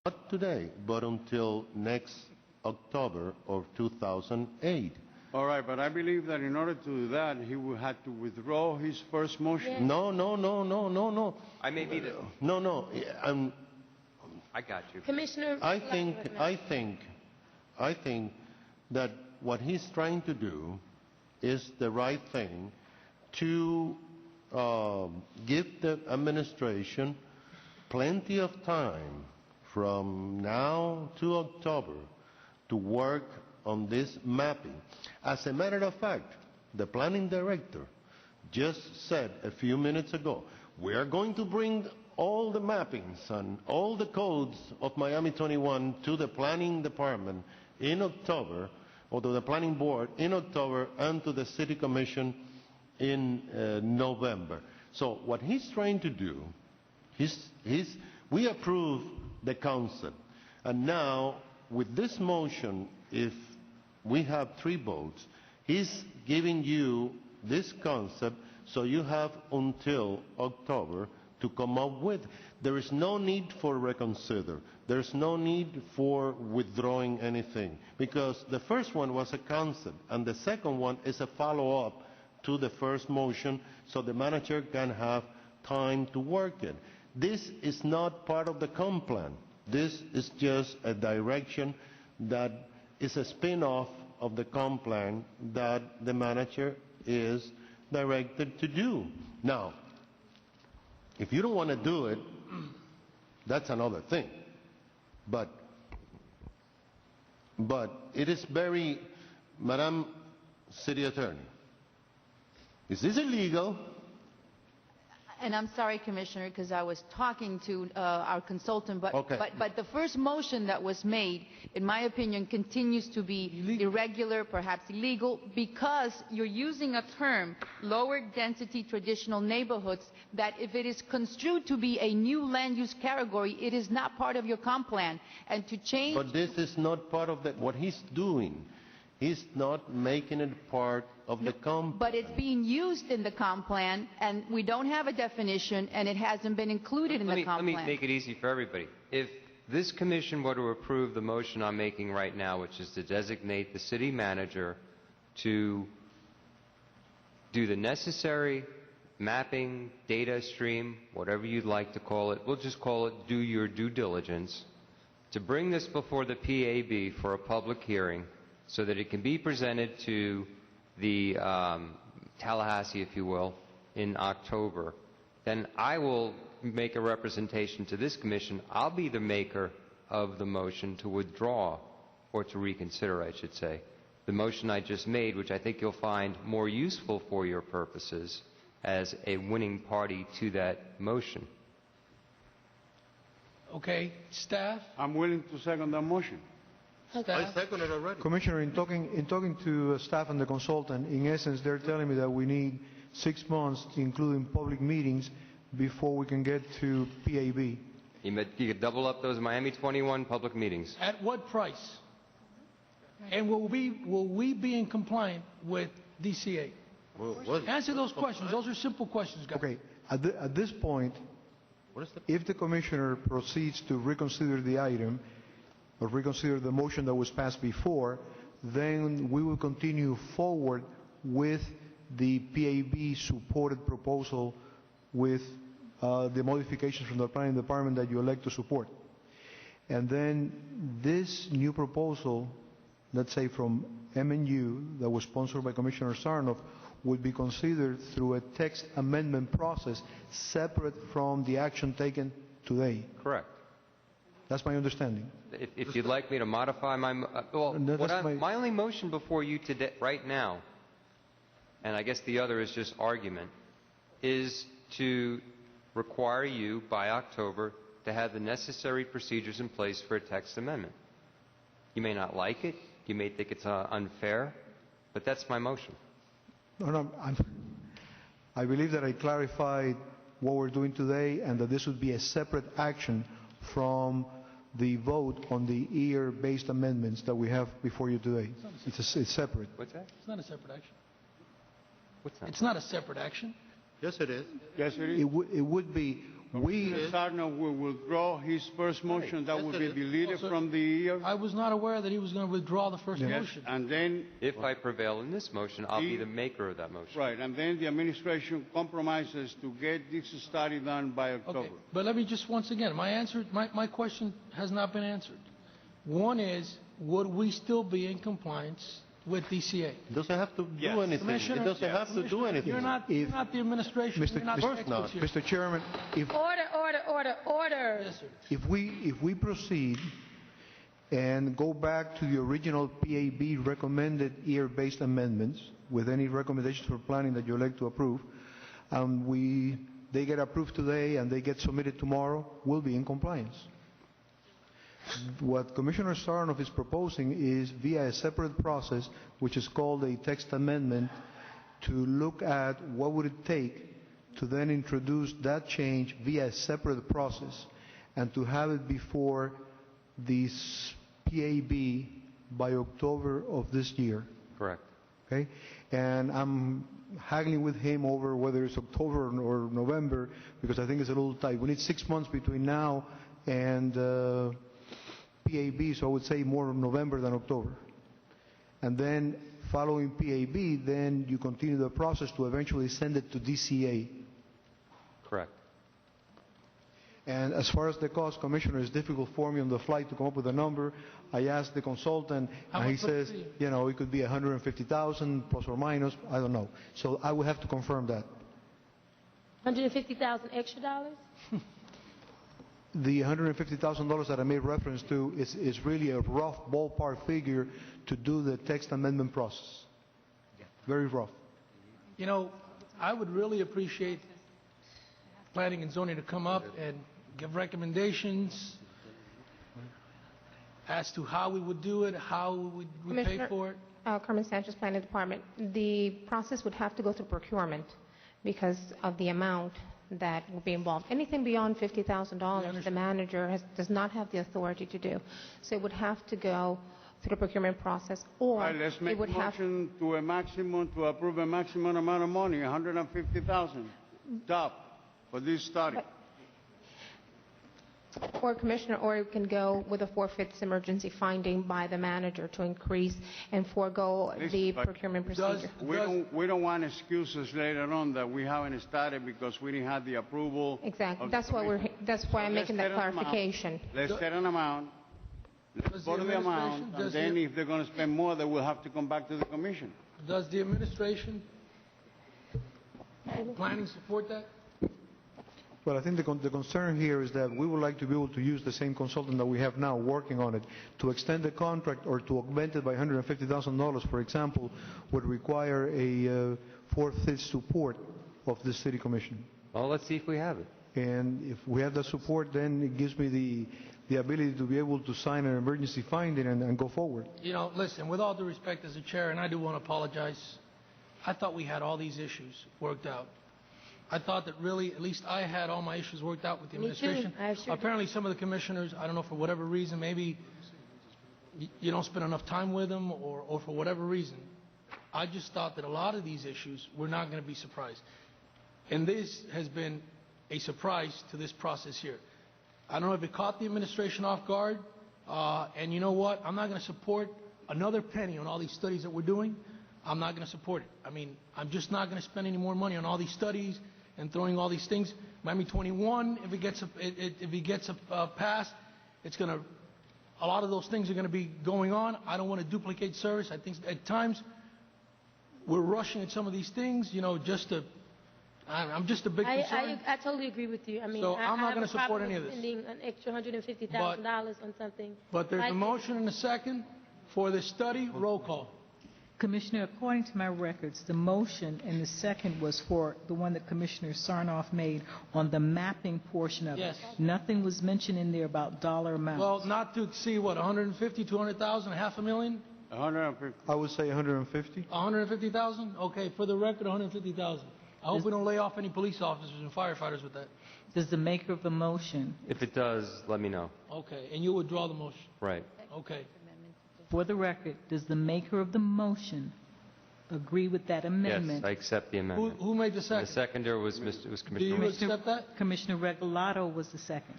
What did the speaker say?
not today, but until next October of 2008. All right, but I believe that in order to do that, he would have to withdraw his first motion. No, no, no, no, no, no. I may be the... No, no. I got you. Commissioner. I think that what he's trying to do is the right thing to give the administration plenty of time from now to October to work on this mapping. As a matter of fact, the planning director just said a few minutes ago, we are going to bring all the mappings and all the codes of Miami 21 to the planning department in October, or to the planning board in October, and to the city commission in November. So what he's trying to do, we approve the concept, and now with this motion, if we have 3 votes, he's giving you this concept, so you have until October to come up with. There is no need for reconsider. There's no need for withdrawing anything, because the first one was a concept, and the second one is a follow-up to the first motion, so the manager can have time to work it. This is not part of the comp plan. This is just a direction that is a spin-off of the comp plan that the manager is directed to do. Now, if you don't want to do it, that's another thing. But it is very, Madam City Attorney, is this illegal? And I'm sorry, Commissioner, because I was talking to our consultant, but, Okay. but the first motion that was made, in my opinion, continues to be irregular, perhaps illegal, because you're using a term, lower density traditional neighborhoods, that if it is construed to be a new land use category, it is not part of your comp plan. And to change... But this is not part of what he's doing. He's not making it part of the comp. But it's being used in the comp plan, and we don't have a definition, and it hasn't been included in the comp plan. Let me make it easy for everybody. If this commission were to approve the motion I'm making right now, which is to designate the city manager to do the necessary mapping, data stream, whatever you'd like to call it, we'll just call it do your due diligence, to bring this before the PAB for a public hearing so that it can be presented to the Tallahassee, if you will, in October, then I will make a representation to this commission. I'll be the maker of the motion to withdraw, or to reconsider, I should say, the motion I just made, which I think you'll find more useful for your purposes as a winning party to that motion. Okay, staff? I'm willing to second that motion. I seconded already. Commissioner, in talking to staff and the consultant, in essence, they're telling me that we need 6 months, including public meetings, before we can get to PAB. You could double up those Miami 21 public meetings. At what price? And will we be in compliance with DCA? Answer those questions. Those are simple questions, guys. Okay, at this point, if the commissioner proceeds to reconsider the item, or reconsider the motion that was passed before, then we will continue forward with the PAB supported proposal with the modifications from the planning department that you elect to support. And then this new proposal, let's say from MNU, that was sponsored by Commissioner Sarnoff, would be considered through a text amendment process separate from the action taken today. Correct. That's my understanding. If you'd like me to modify my... my only motion before you today, right now, and I guess the other is just argument, is to require you by October to have the necessary procedures in place for a text amendment. You may not like it, you may think it's unfair, but that's my motion. No, I believe that I clarified what we're doing today, and that this would be a separate action from the vote on the EAR-based amendments that we have before you today. It's separate. What's that? It's not a separate action. What's that? It's not a separate action. Yes, it is. Yes, it is. It would be Commissioner Sarno will withdraw his first motion, that will be deleted from the... I was not aware that he was going to withdraw the first Yes, motion. and then, If I prevail in this motion, I'll be the maker of that motion. right, and then the administration compromises to get this study done by October. Okay, but let me just, once again, my question has not been answered. One is, would we still be in compliance with DCA? It doesn't have to Yes. do anything. It Commissioner- doesn't have to do Commissioner, anything. You're not the administration, Mr. you're not Of the course experts not. here. Mr. Chairman, Order. Yes, sir. if we proceed and go back to the original PAB recommended year-based amendments with any recommendations for planning that you elect to approve, and they get approved today and they get submitted tomorrow, we'll be in compliance. What Commissioner Sarnoff is proposing is via a separate process, which is called a text amendment, to look at what would it take to then introduce that change via a separate process and to have it before the PAB by October of this year. Correct. Okay? And I'm haggling with him over whether it's October or November because I think it's a little tight. We need 6 months between now and PAB, so I would say more November than October. And then following PAB, then you continue the process to eventually send it to DCA. Correct. And as far as the cost, Commissioner, it's difficult for me on the fly to come up with a number. I asked the consultant, How and he much would it says, be? you know, it could be 150,000 plus or minus. I don't know. So I would have to confirm that. $150,000 extra dollars? The $150,000 that I made reference to is really a rough ballpark figure to do the text amendment process. Very rough. You know, I would really appreciate planning and zoning to come up and give recommendations as to how we would do it, how we pay Commissioner- for it. Carmen Sanchez, Planning Department. The process would have to go through procurement because of the amount that will be involved. Anything beyond $50,000, the manager does not have the authority to do. So it would have to go through the procurement process, All or right, let's make it a would have... motion to a maximum, to approve a maximum amount of money, 150,000, top, for this study. Or Commissioner, or it can go with a forfeits emergency finding by the manager to increase and forego the But procurement procedure. We don't want excuses later on that we haven't started because we didn't have the approval. Exactly. of the That's why commission. that's why I'm Let's making that set an amount. clarification. Let's set an amount, let's Does go the to the amount, administration- and does then the- if they're going to spend more, they will have to come back to the commission. Does the administration planning support that? Well, I think the concern here is that we would like to be able to use the same consultant that we have now working on it. To extend the contract or to augment it by $150,000, for example, would require a fourth-fifth support of the City Commission. Well, let's see if we have it. And if we have that support, then it gives me the ability to be able to sign an emergency finding and go forward. You know, listen, with all due respect as a chair, and I do want to apologize, I thought we had all these issues worked out. I thought that really, at least I had all my issues worked out with the Me too. administration. I sure did. Apparently, some of the commissioners, I don't know, for whatever reason, maybe you don't spend enough time with them, or for whatever reason. I just thought that a lot of these issues were not going to be surprised. And this has been a surprise to this process here. I don't know if it caught the administration off guard, and you know what? I'm not going to support another penny on all these studies that we're doing. I'm not going to support it. I mean, I'm just not going to spend any more money on all these studies and throwing all these things. Miami 21, if it gets passed, it's going to, a lot of those things are going to be going on. I don't want to duplicate service. I think at times we're rushing at some of these things, you know, just to, I'm just a big concern. I totally agree with you. I mean, So I'm not I gonna have a support problem any with of this. spending an extra $150,000 on something. But there's like a this. motion and a second for this study. Roll call. Commissioner, according to my records, the motion and the second was for the one that Commissioner Sarnoff made on the mapping portion of it. Yes. Nothing was mentioned in there about dollar amounts. Well, not to exceed, what, 150, 200,000, half a million? 150. I would say 150. 150,000? Okay, for the record, 150,000. I hope we don't lay off any police officers and firefighters with that. Does the maker of the motion, If it does, let me know. Okay, and you withdraw the motion? Right. Okay. for the record, does the maker of the motion agree with that Yes, amendment? I accept the Who amendment. who made the The second? seconder was Do Commissioner you Ramos. accept that? Commissioner Regalado was the second.